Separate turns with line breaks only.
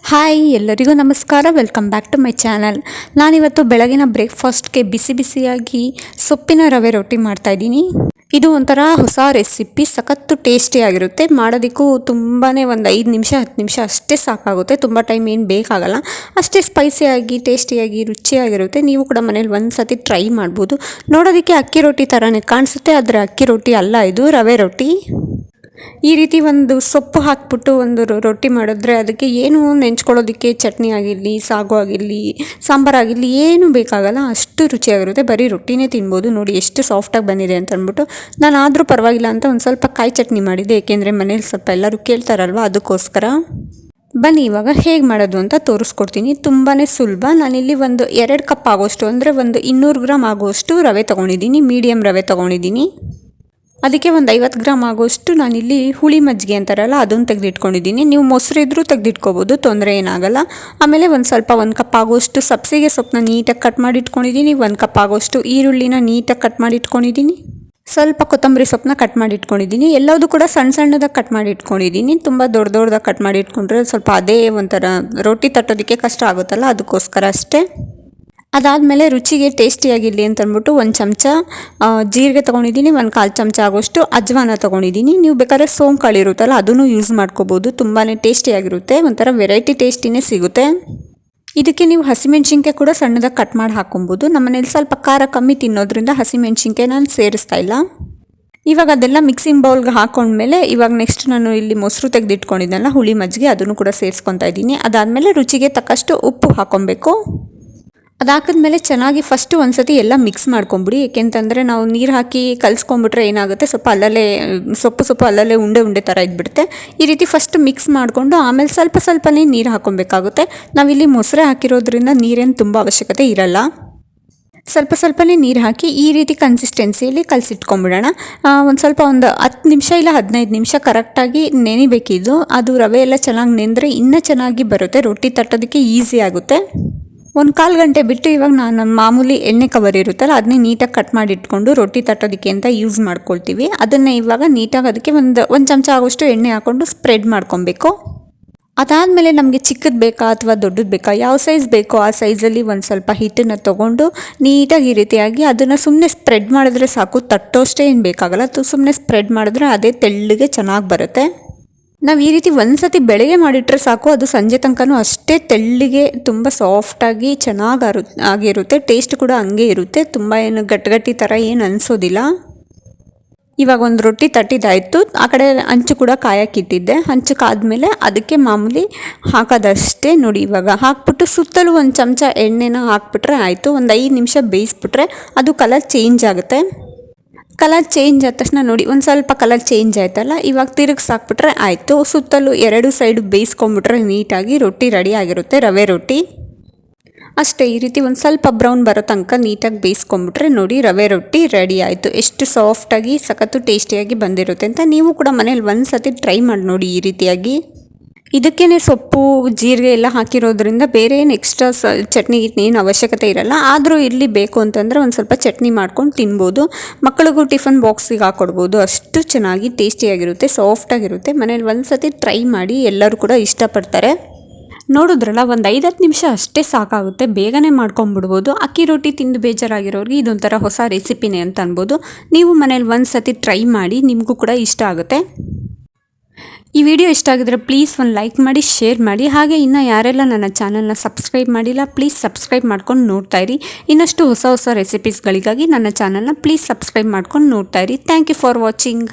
Hi ಎಲ್ಲರಿಗೂ ನಮಸ್ಕಾರ. Welcome back to my channel. ನಾನಿವತ್ತು ಬೆಳಗಿನ ಬ್ರೇಕ್ಫಾಸ್ಟ್ಗೆ ಬಿಸಿ ಬಿಸಿಯಾಗಿ ಸೊಪ್ಪಿನ ರವೆ ರೊಟ್ಟಿ ಮಾಡ್ತಾಯಿದ್ದೀನಿ. ಇದು ಒಂಥರ ಹೊಸ ರೆಸಿಪಿ, ಸಖತ್ತು ಟೇಸ್ಟಿಯಾಗಿರುತ್ತೆ. ಮಾಡೋದಕ್ಕೂ ತುಂಬಾ ಒಂದು 5 ನಿಮಿಷ 10 ನಿಮಿಷ ಅಷ್ಟೇ ಸಾಕಾಗುತ್ತೆ. ತುಂಬ ಟೈಮ್ ಏನು ಬೇಕಾಗಲ್ಲ. ಅಷ್ಟೇ ಸ್ಪೈಸಿಯಾಗಿ ಟೇಸ್ಟಿಯಾಗಿ ರುಚಿಯಾಗಿರುತ್ತೆ. ನೀವು ಕೂಡ ಮನೇಲಿ ಒಂದು ಸತಿ ಟ್ರೈ ಮಾಡ್ಬೋದು. ನೋಡೋದಕ್ಕೆ ಅಕ್ಕಿ ರೊಟ್ಟಿ ಥರನೇ ಕಾಣಿಸುತ್ತೆ, ಆದರೆ ಅಕ್ಕಿ ರೊಟ್ಟಿ ಅಲ್ಲ, ಇದು ರವೆ ರೊಟ್ಟಿ. ಈ ರೀತಿ ಒಂದು ಸೊಪ್ಪು ಹಾಕ್ಬಿಟ್ಟು ಒಂದು ರೊಟ್ಟಿ ಮಾಡಿದ್ರೆ ಅದಕ್ಕೆ ಏನು ನೆಂಚ್ಕೊಳ್ಳೋದಕ್ಕೆ ಚಟ್ನಿ ಆಗಿರಲಿ, ಸಾಗು ಆಗಿರಲಿ, ಸಾಂಬಾರಾಗಿರಲಿ ಏನೂ ಬೇಕಾಗಲ್ಲ. ಅಷ್ಟು ರುಚಿಯಾಗಿರುತ್ತೆ. ಬರೀ ರೊಟ್ಟಿನೇ ತಿನ್ಬೋದು. ನೋಡಿ ಎಷ್ಟು ಸಾಫ್ಟಾಗಿ ಬಂದಿದೆ ಅಂತ ಅಂದ್ಬಿಟ್ಟು ನಾನು ಆದರೂ ಪರವಾಗಿಲ್ಲ ಅಂತ ಒಂದು ಸ್ವಲ್ಪ ಕಾಯಿ ಚಟ್ನಿ ಮಾಡಿದ್ದೆ. ಏಕೆಂದರೆ ಮನೇಲಿ ಸ್ವಲ್ಪ ಎಲ್ಲರೂ ಕೇಳ್ತಾರಲ್ವ, ಅದಕ್ಕೋಸ್ಕರ. ಬನ್ನಿ ಇವಾಗ ಹೇಗೆ ಮಾಡೋದು ಅಂತ ತೋರಿಸ್ಕೊಡ್ತೀನಿ. ತುಂಬಾ ಸುಲಭ. ನಾನಿಲ್ಲಿ ಒಂದು 2 ಕಪ್ ಆಗೋಷ್ಟು, ಅಂದರೆ ಒಂದು 200 ಗ್ರಾಮ್ ಆಗುವಷ್ಟು ರವೆ ತೊಗೊಂಡಿದ್ದೀನಿ. ಮೀಡಿಯಮ್ ರವೆ ತೊಗೊಂಡಿದ್ದೀನಿ. ಅದಕ್ಕೆ ಒಂದು 50 ಗ್ರಾಮ್ ಆಗೋಷ್ಟು ನಾನಿಲ್ಲಿ ಹುಳಿ ಮಜ್ಜಿಗೆ ಅಂತಾರಲ್ಲ, ಅದನ್ನು ತೆಗೆದಿಟ್ಕೊಂಡಿದ್ದೀನಿ. ನೀವು ಮೊಸರು ಇದ್ದರೂ ತೆಗೆದಿಟ್ಕೋಬೋದು, ತೊಂದರೆ ಏನಾಗಲ್ಲ. ಆಮೇಲೆ ಒಂದು ಕಪ್ ಆಗೋಷ್ಟು ಸಬ್ಸಿಗೆ ಸೊಪ್ಪನ್ನ ನೀಟಾಗಿ ಕಟ್ ಮಾಡಿ ಇಟ್ಕೊಂಡಿದ್ದೀನಿ. 1 ಕಪ್ ಆಗೋಷ್ಟು ಈರುಳ್ಳಿನ ನೀಟಾಗಿ ಕಟ್ ಮಾಡಿ ಇಟ್ಕೊಂಡಿದ್ದೀನಿ. ಸ್ವಲ್ಪ ಕೊತ್ತಂಬರಿ ಸೊಪ್ಪನ್ನ ಕಟ್ ಮಾಡಿ ಇಟ್ಕೊಂಡಿದ್ದೀನಿ. ಎಲ್ಲದೂ ಕೂಡ ಸಣ್ಣ ಸಣ್ಣದಾಗಿ ಕಟ್ ಮಾಡಿ ಇಟ್ಕೊಂಡಿದ್ದೀನಿ. ತುಂಬ ದೊಡ್ಡದಾಗಿ ಕಟ್ ಮಾಡಿ ಇಟ್ಕೊಂಡ್ರೆ ಸ್ವಲ್ಪ ಅದೇ ಒಂಥರ ರೊಟ್ಟಿ ತಟ್ಟೋದಕ್ಕೆ ಕಷ್ಟ ಆಗುತ್ತಲ್ಲ, ಅದಕ್ಕೋಸ್ಕರ ಅಷ್ಟೇ. ಅದಾದಮೇಲೆ ರುಚಿಗೆ ಟೇಸ್ಟಿಯಾಗಿರಲಿ ಅಂತ ಅಂದ್ಬಿಟ್ಟು 1 ಚಮಚ ಜೀರಿಗೆ ತೊಗೊಂಡಿದ್ದೀನಿ. 1/4 ಚಮಚ ಆಗೋಷ್ಟು ಅಜ್ವಾನ ತೊಗೊಂಡಿದ್ದೀನಿ. ನೀವು ಬೇಕಾದ್ರೆ ಸೋಂಕಾಳು ಇರುತ್ತಲ್ಲ, ಅದನ್ನು ಯೂಸ್ ಮಾಡ್ಕೋಬೋದು. ತುಂಬಾ ಟೇಸ್ಟಿಯಾಗಿರುತ್ತೆ. ಒಂಥರ ವೆರೈಟಿ ಟೇಸ್ಟಿನೇ ಸಿಗುತ್ತೆ. ಇದಕ್ಕೆ ನೀವು ಹಸಿಮೆಣ್ಸಿನ್ಕಾಯಿ ಕೂಡ ಸಣ್ಣದಾಗಿ ಕಟ್ ಮಾಡಿ ಹಾಕೊಬೋದು. ನಮ್ಮನೇಲಿ ಸ್ವಲ್ಪ ಖಾರ ಕಮ್ಮಿ ತಿನ್ನೋದ್ರಿಂದ ಹಸಿಮೆಣ್ಸಿನ್ಕಾಯಿ ನಾನು ಸೇರಿಸ್ತಾ ಇಲ್ಲ. ಇವಾಗ ಅದೆಲ್ಲ ಮಿಕ್ಸಿಂಗ್ ಬೌಲ್ಗೆ ಹಾಕೊಂಡ್ಮೇಲೆ ಇವಾಗ ನೆಕ್ಸ್ಟ್ ನಾನು ಇಲ್ಲಿ ಮೊಸರು ತೆಗೆದಿಟ್ಕೊಂಡಿದ್ದೆನಲ್ಲ, ಹುಳಿ ಮಜ್ಜಿಗೆ, ಅದನ್ನು ಕೂಡ ಸೇರಿಸ್ಕೊತಾ ಇದ್ದೀನಿ. ಅದಾದಮೇಲೆ ರುಚಿಗೆ ತಕ್ಕಷ್ಟು ಉಪ್ಪು ಹಾಕ್ಕೊಬೇಕು. ಅದಾಕಿದ್ಮೇಲೆ ಚೆನ್ನಾಗಿ ಫಸ್ಟು ಒಂದು ಸತಿ ಎಲ್ಲ ಮಿಕ್ಸ್ ಮಾಡ್ಕೊಂಬಿಡಿ. ಏಕೆಂತಂದರೆ ನಾವು ನೀರು ಹಾಕಿ ಕಲಿಸ್ಕೊಂಬಿಟ್ರೆ ಏನಾಗುತ್ತೆ, ಸ್ವಲ್ಪ ಸೊಪ್ಪು ಅಲ್ಲಲ್ಲೇ ಉಂಡೆ ಥರ ಇದ್ಬಿಡುತ್ತೆ. ಈ ರೀತಿ ಫಸ್ಟ್ ಮಿಕ್ಸ್ ಮಾಡಿಕೊಂಡು ಆಮೇಲೆ ಸ್ವಲ್ಪನೇ ನೀರು ಹಾಕ್ಕೊಬೇಕಾಗುತ್ತೆ. ನಾವಿಲ್ಲಿ ಮೊಸರೆ ಹಾಕಿರೋದ್ರಿಂದ ನೀರೇನು ತುಂಬ ಅವಶ್ಯಕತೆ ಇರಲ್ಲ. ಸ್ವಲ್ಪನೇ ನೀರು ಹಾಕಿ ಈ ರೀತಿ ಕನ್ಸಿಸ್ಟೆನ್ಸಿಯಲ್ಲಿ ಕಲಸಿಟ್ಕೊಂಬಿಡೋಣ. ಒಂದು 10 ನಿಮಿಷ ಇಲ್ಲ 15 ನಿಮಿಷ ಕರೆಕ್ಟಾಗಿ ನೆನಿಬೇಕಿದ್ದು. ಅದು ರವೆ ಎಲ್ಲ ಚೆನ್ನಾಗಿ ನೆಂದರೆ ಇನ್ನೂ ಚೆನ್ನಾಗಿ ಬರುತ್ತೆ. ರೊಟ್ಟಿ ತಟ್ಟೋದಕ್ಕೆ ಈಸಿ ಆಗುತ್ತೆ. 1/4 ಗಂಟೆ ಬಿಟ್ಟು ಇವಾಗ ನಾನು ಮಾಮೂಲಿ ಎಣ್ಣೆ ಕವರ್ ಇರುತ್ತಲ್ಲ, ಅದನ್ನೇ ನೀಟಾಗಿ ಕಟ್ ಮಾಡಿ ಇಟ್ಕೊಂಡು ರೊಟ್ಟಿ ತಟ್ಟೋದಕ್ಕೆ ಅಂತ ಯೂಸ್ ಮಾಡ್ಕೊಳ್ತೀವಿ. ಅದನ್ನೇ ಇವಾಗ ನೀಟಾಗಿ ಅದಕ್ಕೆ ಒಂದು ಚಮಚ ಆಗೋಷ್ಟು ಎಣ್ಣೆ ಹಾಕ್ಕೊಂಡು ಸ್ಪ್ರೆಡ್ ಮಾಡ್ಕೊಬೇಕು. ಅದಾದಮೇಲೆ ನಮಗೆ ಚಿಕ್ಕದು ಬೇಕಾ ಅಥವಾ ದೊಡ್ಡದು ಬೇಕಾ, ಯಾವ ಸೈಜ್ ಬೇಕೋ ಆ ಸೈಜಲ್ಲಿ ಒಂದು ಸ್ವಲ್ಪ ಹಿಟ್ಟನ್ನು ತೊಗೊಂಡು ನೀಟಾಗಿ ಈ ರೀತಿಯಾಗಿ ಅದನ್ನು ಸುಮ್ಮನೆ ಸ್ಪ್ರೆಡ್ ಮಾಡಿದ್ರೆ ಸಾಕು. ತಟ್ಟೋಷ್ಟೇ ಏನು ಬೇಕಾಗಲ್ಲ. ಸುಮ್ಮನೆ ಸ್ಪ್ರೆಡ್ ಮಾಡಿದ್ರೆ ಅದೇ ತೆಳ್ಳಗೆ ಚೆನ್ನಾಗಿ ಬರುತ್ತೆ. ನಾವು ಈ ರೀತಿ ಒಂದು ಸತಿ ಬೆಳಗ್ಗೆ ಮಾಡಿಟ್ರೆ ಸಾಕು, ಅದು ಸಂಜೆ ತನಕನೂ ಅಷ್ಟೇ ತೆಳ್ಳಿಗೆ ತುಂಬ ಸಾಫ್ಟಾಗಿ ಚೆನ್ನಾಗಿ ಆಗಿರುತ್ತೆ. ಟೇಸ್ಟ್ ಕೂಡ ಹಂಗೆ ಇರುತ್ತೆ. ತುಂಬ ಏನು ಗಟ್ಟಿ ಥರ ಏನು ಅನಿಸೋದಿಲ್ಲ. ಇವಾಗ ಒಂದು ರೊಟ್ಟಿ ತಟ್ಟಿದ್ದಾಯಿತು. ಆ ಕಡೆ ಹಂಚು ಕೂಡ ಕಾಯಕ್ಕಿಟ್ಟಿದ್ದೆ. ಹಂಚು ಕಾದ್ಮೇಲೆ ಅದಕ್ಕೆ ಮಾಮೂಲಿ ಹಾಕೋದಷ್ಟೇ. ನೋಡಿ ಇವಾಗ ಹಾಕ್ಬಿಟ್ಟು ಸುತ್ತಲೂ 1 ಚಮಚ ಎಣ್ಣೆನ ಹಾಕ್ಬಿಟ್ರೆ ಆಯಿತು. ಒಂದು 5 ನಿಮಿಷ ಬೇಯಿಸ್ಬಿಟ್ರೆ ಅದು ಕಲರ್ ಚೇಂಜ್ ಆಗುತ್ತೆ. ಕಲರ್ ಚೇಂಜ್ ಆದ ತಕ್ಷಣ ನೋಡಿ ಒಂದು ಸ್ವಲ್ಪ ಕಲರ್ ಚೇಂಜ್ ಆಯ್ತಲ್ಲ, ಇವಾಗ ತಿರುಗಿಸಾಕ್ಬಿಟ್ರೆ ಆಯಿತು. ಸುತ್ತಲೂ 2 ಸೈಡು ಬೇಯಿಸ್ಕೊಂಬಿಟ್ರೆ ನೀಟಾಗಿ ರೊಟ್ಟಿ ರೆಡಿ ಆಗಿರುತ್ತೆ. ರವೆ ರೊಟ್ಟಿ ಅಷ್ಟೇ. ಈ ರೀತಿ ಒಂದು ಸ್ವಲ್ಪ ಬ್ರೌನ್ ಬರೋ ತನಕ ನೀಟಾಗಿ ಬೇಯಿಸ್ಕೊಂಬಿಟ್ರೆ ನೋಡಿ ರವೆ ರೊಟ್ಟಿ ರೆಡಿ ಆಯಿತು. ಎಷ್ಟು ಸಾಫ್ಟಾಗಿ ಸಖತ್ತು ಟೇಸ್ಟಿಯಾಗಿ ಬಂದಿರುತ್ತೆ ಅಂತ ನೀವು ಕೂಡ ಮನೇಲಿ ಒಂದು ಸತಿ ಟ್ರೈ ಮಾಡಿ ನೋಡಿ. ಈ ರೀತಿಯಾಗಿ ಇದಕ್ಕೇ ಸೊಪ್ಪು ಜೀರಿಗೆ ಎಲ್ಲ ಹಾಕಿರೋದ್ರಿಂದ ಬೇರೆ ಏನು ಎಕ್ಸ್ಟ್ರಾ ಚಟ್ನಿ ಏನು ಅವಶ್ಯಕತೆ ಇರಲ್ಲ. ಆದರೂ ಇಲ್ಲಿ ಬೇಕು ಅಂತಂದರೆ ಒಂದು ಸ್ವಲ್ಪ ಚಟ್ನಿ ಮಾಡ್ಕೊಂಡು ತಿನ್ಬೋದು. ಮಕ್ಕಳಿಗೂ ಟಿಫನ್ ಬಾಕ್ಸಿಗೆ ಹಾಕ್ಕೊಡ್ಬೋದು. ಅಷ್ಟು ಚೆನ್ನಾಗಿ ಟೇಸ್ಟಿಯಾಗಿರುತ್ತೆ, ಸಾಫ್ಟಾಗಿರುತ್ತೆ. ಮನೇಲಿ ಒಂದು ಸತಿ ಟ್ರೈ ಮಾಡಿ, ಎಲ್ಲರೂ ಕೂಡ ಇಷ್ಟಪಡ್ತಾರೆ. ನೋಡಿದ್ರಲ್ಲ, ಒಂದು 5-10 ನಿಮಿಷ ಅಷ್ಟೇ ಸಾಕಾಗುತ್ತೆ. ಬೇಗನೆ ಮಾಡ್ಕೊಂಬಿಡ್ಬೋದು. ಅಕ್ಕಿ ರೊಟ್ಟಿ ತಿಂದು ಬೇಜಾರಾಗಿರೋರಿಗೆ ಇದೊಂಥರ ಹೊಸ ರೆಸಿಪಿನೇ ಅಂತ ಅನ್ಬೋದು. ನೀವು ಮನೇಲಿ ಒಂದು ಸತಿ ಟ್ರೈ ಮಾಡಿ, ನಿಮಗೂ ಕೂಡ ಇಷ್ಟ ಆಗುತ್ತೆ. ಈ ವಿಡಿಯೋ ಇಷ್ಟ ಆಗಿದ್ರೆ ಪ್ಲೀಸ್ ಒಂದು ಲೈಕ್ ಮಾಡಿ, ಶೇರ್ ಮಾಡಿ. ಹಾಗೆ ಇನ್ನು ಯಾರೆಲ್ಲ ನನ್ನ ಚಾನಲ್ನ ಸಬ್ಸ್ಕ್ರೈಬ್ ಮಾಡಿಲ್ಲ, ಪ್ಲೀಸ್ ಸಬ್ಸ್ಕ್ರೈಬ್ ಮಾಡ್ಕೊಂಡು ನೋಡ್ತಾ ಇರಿ. ಇನ್ನಷ್ಟು ಹೊಸ ರೆಸಿಪೀಸ್ಗಳಿಗಾಗಿ ನನ್ನ ಚಾನಲ್ನ ಪ್ಲೀಸ್ ಸಬ್ಸ್ಕ್ರೈಬ್ ಮಾಡ್ಕೊಂಡು ನೋಡ್ತಾ ಇರಿ. Thank you for watching.